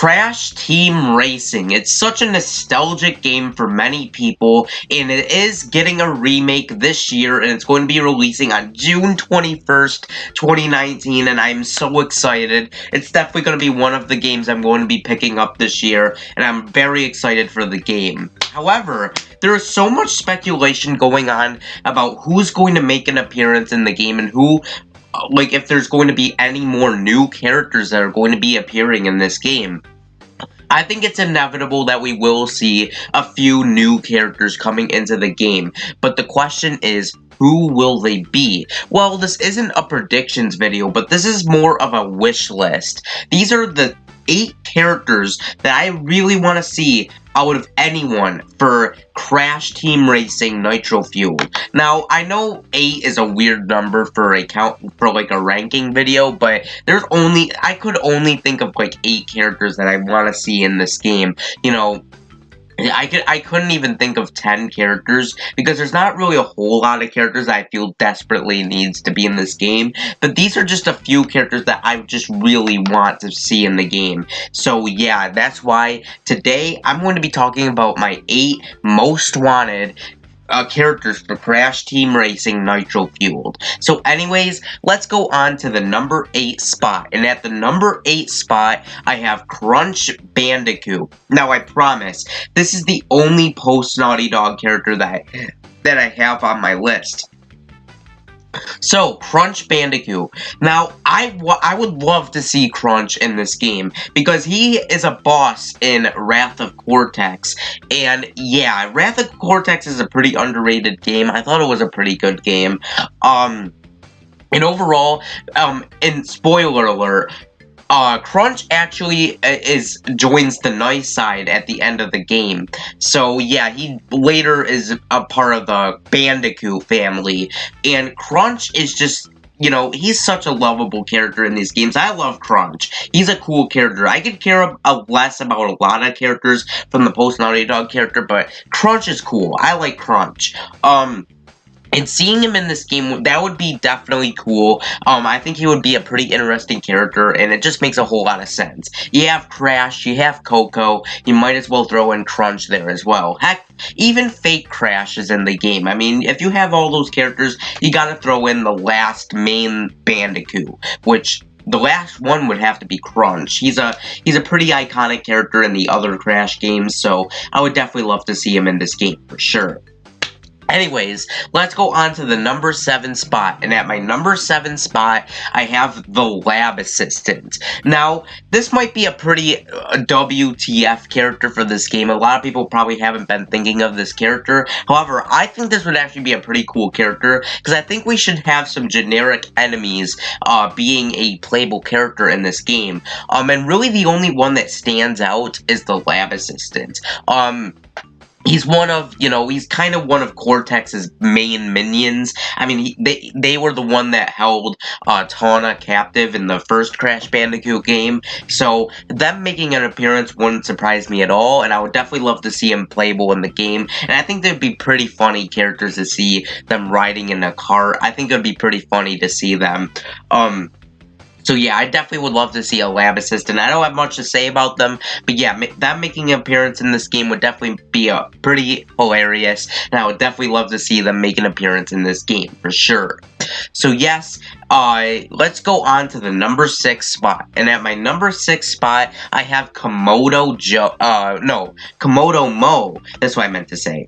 Crash Team Racing. It's such a nostalgic game for many people, and it is getting a remake this year, and it's going to be releasing on June 21st, 2019, and I'm so excited. It's definitely going to be one of the games I'm going to be picking up this year, and I'm very excited for the game. However, there is so much speculation going on about who's going to make an appearance in the game and who, like, if there's going to be any more new characters that are going to be appearing in this game. I think it's inevitable that we will see a few new characters coming into the game, but the question is, who will they be? Well, this isn't a predictions video, but this is more of a wish list. These are the 8 characters that I really want to see out of anyone for Crash Team Racing Nitro Fueled. Now, I know 8 is a weird number for like a ranking video, but I could only think of like 8 characters that I want to see in this game. You know, I couldn't even think of 10 characters, because there's not really a whole lot of characters that I feel desperately needs to be in this game, but these are just a few characters that I just really want to see in the game. So yeah, that's why today I'm going to be talking about my 8 most wanted characters for Crash Team Racing Nitro Fueled. So anyways, let's go on to the number 8 spot. And at the number 8 spot, I have Crunch Bandicoot. Now, I promise, this is the only post-Naughty Dog character that I have on my list. So, Crunch Bandicoot. Now, I would love to see Crunch in this game, because he is a boss in Wrath of Cortex. And yeah, Wrath of Cortex is a pretty underrated game. I thought it was a pretty good game. And overall, and spoiler alert, Crunch actually joins the nice side at the end of the game. So yeah, he later is a part of the Bandicoot family, and Crunch is just, you know, he's such a lovable character in these games. I love Crunch. He's a cool character. I could care less about a lot of characters from the post-Naughty Dog character, but Crunch is cool. I like Crunch. And seeing him in this game, that would be definitely cool. I think he would be a pretty interesting character, and it just makes a whole lot of sense. You have Crash, you have Coco, you might as well throw in Crunch there as well. Heck, even Fake Crash is in the game. I mean, if you have all those characters, you gotta throw in the last main Bandicoot, which the last one would have to be Crunch. He's a pretty iconic character in the other Crash games, so I would definitely love to see him in this game, for sure. Anyways, let's go on to the number 7 spot, and at my number 7 spot, I have the Lab Assistant. Now, this might be a pretty WTF character for this game. A lot of people probably haven't been thinking of this character. However, I think this would actually be a pretty cool character, because I think we should have some generic enemies being a playable character in this game. And really the only one that stands out is the Lab Assistant. He's one of, you know, he's kind of one of Cortex's main minions. I mean, they were the one that held Tawna captive in the first Crash Bandicoot game, so them making an appearance wouldn't surprise me at all, and I would definitely love to see him playable in the game, and I think they'd be pretty funny characters to see them riding in a cart. I think it'd be pretty funny to see them. So yeah, I definitely would love to see a Lab Assistant. I don't have much to say about them, but yeah, them making an appearance in this game would definitely be pretty hilarious, and I would definitely love to see them make an appearance in this game, for sure. So yes, let's go on to the number 6 spot, and at my number 6 spot, I have Komodo Mo, that's what I meant to say.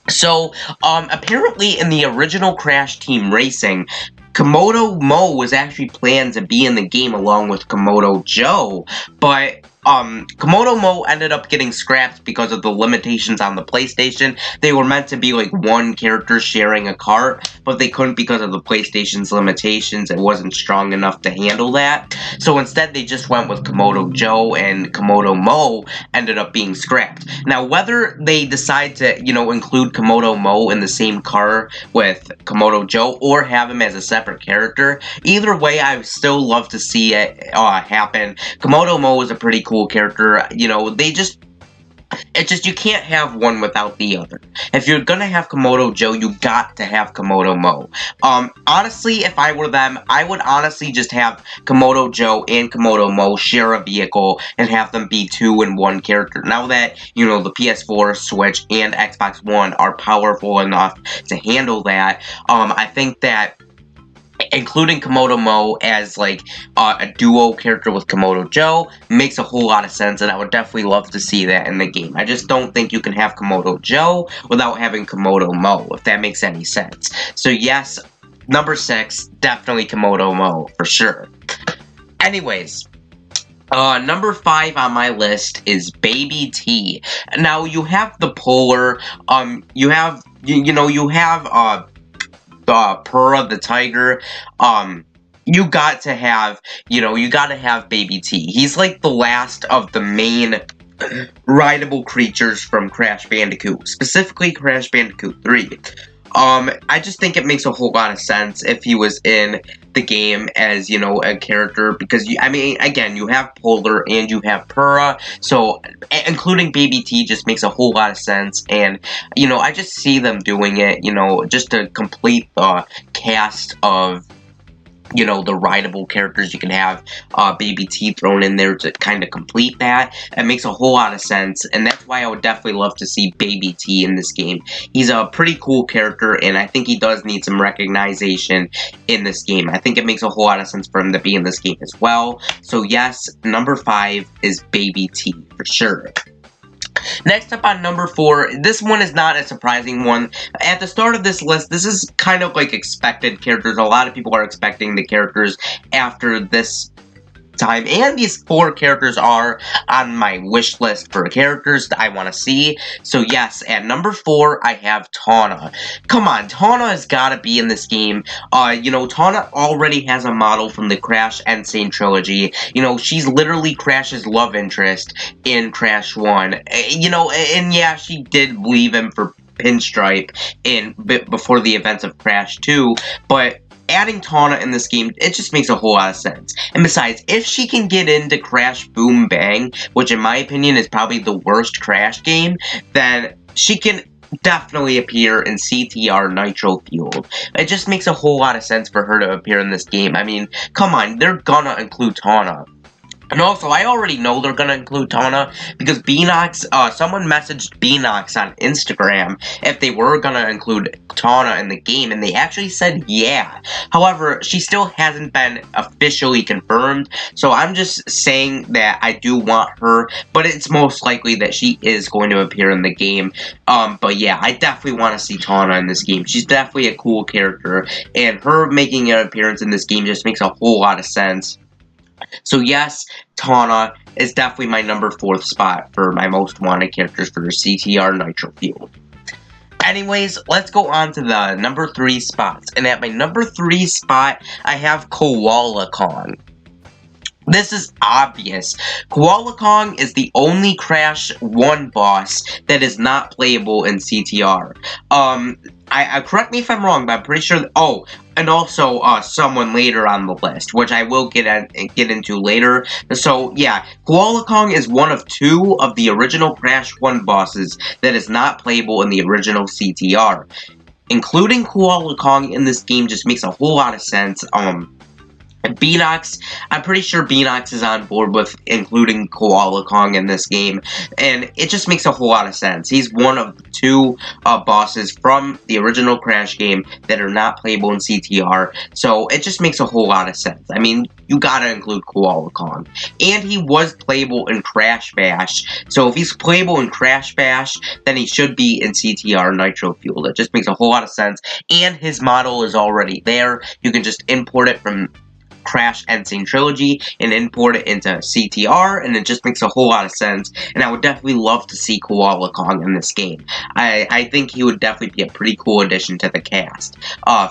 So, apparently in the original Crash Team Racing, Komodo Mo was actually planned to be in the game along with Komodo Joe, but Komodo Mo ended up getting scrapped because of the limitations on the PlayStation. They were meant to be like one character sharing a cart, but they couldn't because of the PlayStation's limitations. It wasn't strong enough to handle that. So instead they just went with Komodo Joe, and Komodo Mo ended up being scrapped. Now, whether they decide to, you know, include Komodo Mo in the same car with Komodo Joe or have him as a separate character, either way, I still love to see it happen. Komodo Mo is a pretty cool character. You know, It's just you can't have one without the other. If you're gonna have Komodo Joe, you got to have Komodo Mo. Honestly, if I were them, I would honestly just have Komodo Joe and Komodo Mo share a vehicle and have them be 2 in 1 character. Now that, you know, the PS4, Switch, and Xbox One are powerful enough to handle that, I think that including Komodo Mo as, like, a duo character with Komodo Joe makes a whole lot of sense, and I would definitely love to see that in the game. I just don't think you can have Komodo Joe without having Komodo Mo, if that makes any sense. So yes, number 6, definitely Komodo Mo, for sure. Anyways, number 5 on my list is Baby T. Now, you have the Polar, you have Purra the tiger. You got to have, you gotta have Baby T. He's like the last of the main rideable creatures from Crash Bandicoot, specifically Crash Bandicoot 3. I just think it makes a whole lot of sense if he was in the game as, a character, because, again, you have Polar and you have Purra, so including Baby T just makes a whole lot of sense, and, I just see them doing it, just to complete the cast of, the rideable characters. You can have Baby T thrown in there to kind of complete that. It makes a whole lot of sense, and that's why I would definitely love to see Baby T in this game. He's a pretty cool character, and I think he does need some recognition in this game. I think it makes a whole lot of sense for him to be in this game as well. So yes, number 5 is Baby T, for sure. Next up on number 4, this one is not a surprising one. At the start of this list, this is kind of like expected characters. A lot of people are expecting the characters after this time, and these 4 characters are on my wish list for characters that I want to see. So yes, at number 4, I have Tawna. Come on, Tawna has got to be in this game. Tawna already has a model from the Crash Insane trilogy. She's literally Crash's love interest in Crash 1. And yeah, she did leave him for Pinstripe before the events of Crash 2, but adding Tawna in this game, it just makes a whole lot of sense. And besides, if she can get into Crash Boom Bang, which in my opinion is probably the worst Crash game, then she can definitely appear in CTR Nitro Fueled. It just makes a whole lot of sense for her to appear in this game. I mean, come on, they're gonna include Tawna. And also, I already know they're gonna include Tawna, because Beanox, someone messaged Beanox on Instagram if they were gonna include Tawna in the game, and they actually said yeah. However, she still hasn't been officially confirmed, so I'm just saying that I do want her, but it's most likely that she is going to appear in the game. But yeah, I definitely want to see Tawna in this game. She's definitely a cool character, and her making an appearance in this game just makes a whole lot of sense. So yes, Tawna is definitely my number 4th spot for my most wanted characters for CTR Nitro Fueled. Anyways, let's go on to the number 3 spots. And at my number 3 spot, I have Koala Kong. This is obvious. Koala Kong is the only Crash 1 boss that is not playable in CTR. I correct me if I'm wrong, but I'm pretty sure and also, someone later on the list, which I will get into later. So, yeah, Koala Kong is one of 2 of the original Crash 1 bosses that is not playable in the original CTR. Including Koala Kong in this game just makes a whole lot of sense. Beanox, I'm pretty sure Beanox is on board with including Koala Kong in this game, and it just makes a whole lot of sense. He's one of 2 bosses from the original Crash game that are not playable in CTR, so it just makes a whole lot of sense. I mean, you gotta include Koala Kong. And he was playable in Crash Bash, so if he's playable in Crash Bash, then he should be in CTR Nitro Fueled. It just makes a whole lot of sense, and his model is already there. You can just import it from Crash Insane Trilogy and import it into CTR, and it just makes a whole lot of sense, and I would definitely love to see Koala Kong in this game. I think he would definitely be a pretty cool addition to the cast,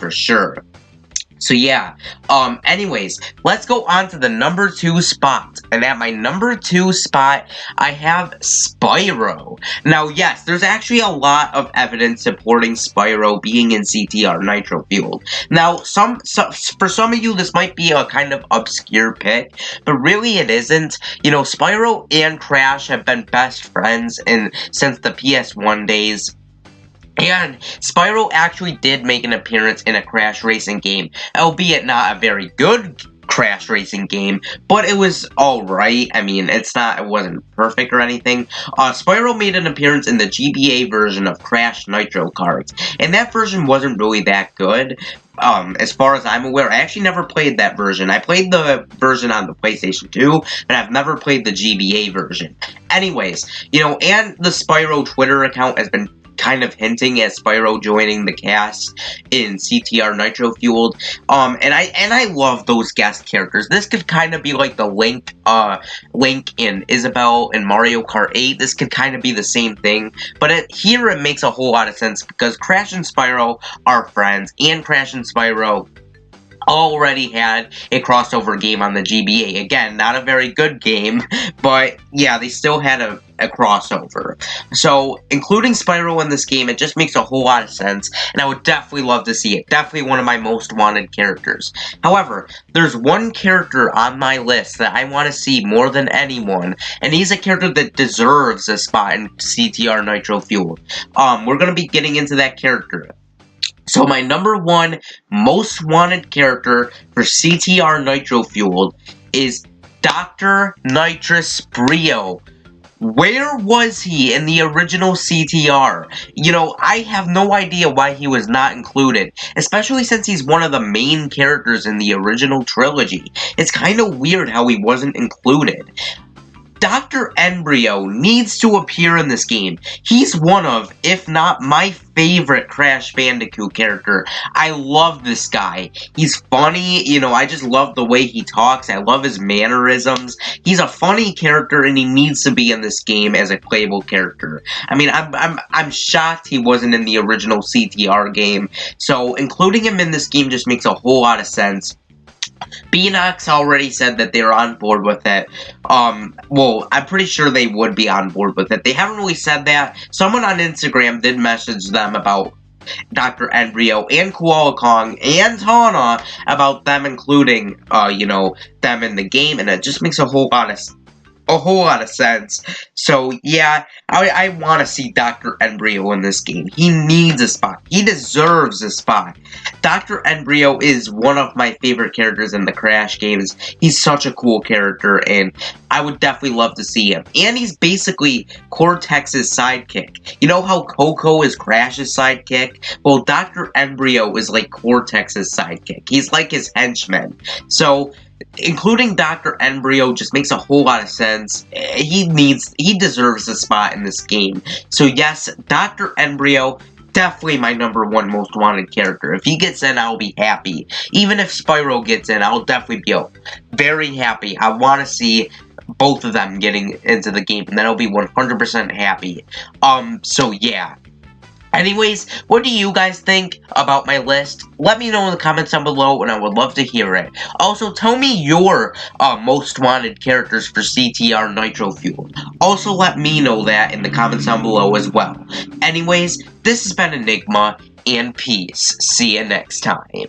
for sure. So yeah, anyways, let's go on to the number 2 spot. And at my number 2 spot, I have Spyro. Now, yes, there's actually a lot of evidence supporting Spyro being in CTR Nitro Fueled. Now, for some of you, this might be a kind of obscure pick, but really it isn't. You know, Spyro and Crash have been best friends since the PS1 days. And Spyro actually did make an appearance in a Crash racing game, albeit not a very good Crash racing game, but it was alright. I mean, it wasn't perfect or anything. Spyro made an appearance in the GBA version of Crash Nitro Karts, and that version wasn't really that good. As far as I'm aware, I actually never played that version. I played the version on the PlayStation 2, but I've never played the GBA version. Anyways, you know, and the Spyro Twitter account has been kind of hinting at Spyro joining the cast in CTR Nitro Fueled. And I love those guest characters. This could kind of be like the Link and Isabelle in Mario Kart 8. This could kind of be the same thing, but here it makes a whole lot of sense because Crash and Spyro are friends, and Crash and Spyro already had a crossover game on the GBA. Again, not a very good game, but yeah, they still had a crossover. So, including Spyro in this game, it just makes a whole lot of sense, and I would definitely love to see it. Definitely one of my most wanted characters. However, there's one character on my list that I want to see more than anyone, and he's a character that deserves a spot in CTR Nitro Fueled. We're going to be getting into that character. So my number 1 most wanted character for CTR Nitro Fueled is Dr. Nitrous Brio. Where was he in the original CTR? You know, I have no idea why he was not included, especially since he's one of the main characters in the original trilogy. It's kind of weird how he wasn't included. Dr. Embryo needs to appear in this game. He's one of, if not my favorite Crash Bandicoot character. I love this guy. He's funny, you know, I just love the way he talks. I love his mannerisms. He's a funny character and he needs to be in this game as a playable character. I mean, I'm shocked he wasn't in the original CTR game. So including him in this game just makes a whole lot of sense. Beanox already said that they're on board with it. Well, I'm pretty sure they would be on board with it. They haven't really said that. Someone on Instagram did message them about Dr. Embryo and Koala Kong and Tana about them including, you know, them in the game, and it just makes a whole lot of sense. So yeah, I want to see Dr. Embryo in this game. He needs a spot. He deserves a spot. Dr. Embryo is one of my favorite characters in the Crash games. He's such a cool character, and I would definitely love to see him. And he's basically Cortex's sidekick. You know how Coco is Crash's sidekick? Well, Dr. Embryo is like Cortex's sidekick. He's like his henchman. So including Dr. Embryo just makes a whole lot of sense. He deserves a spot in this game. So yes, Dr. Embryo, definitely my number 1 most wanted character. If he gets in, I'll be happy. Even if Spyro gets in, I'll definitely be very happy. I want to see both of them getting into the game, and then I'll be 100% happy. So yeah. Anyways, what do you guys think about my list? Let me know in the comments down below, and I would love to hear it. Also, tell me your most wanted characters for CTR Nitro Fueled. Also, let me know that in the comments down below as well. Anyways, this has been Enigma, and peace. See you next time.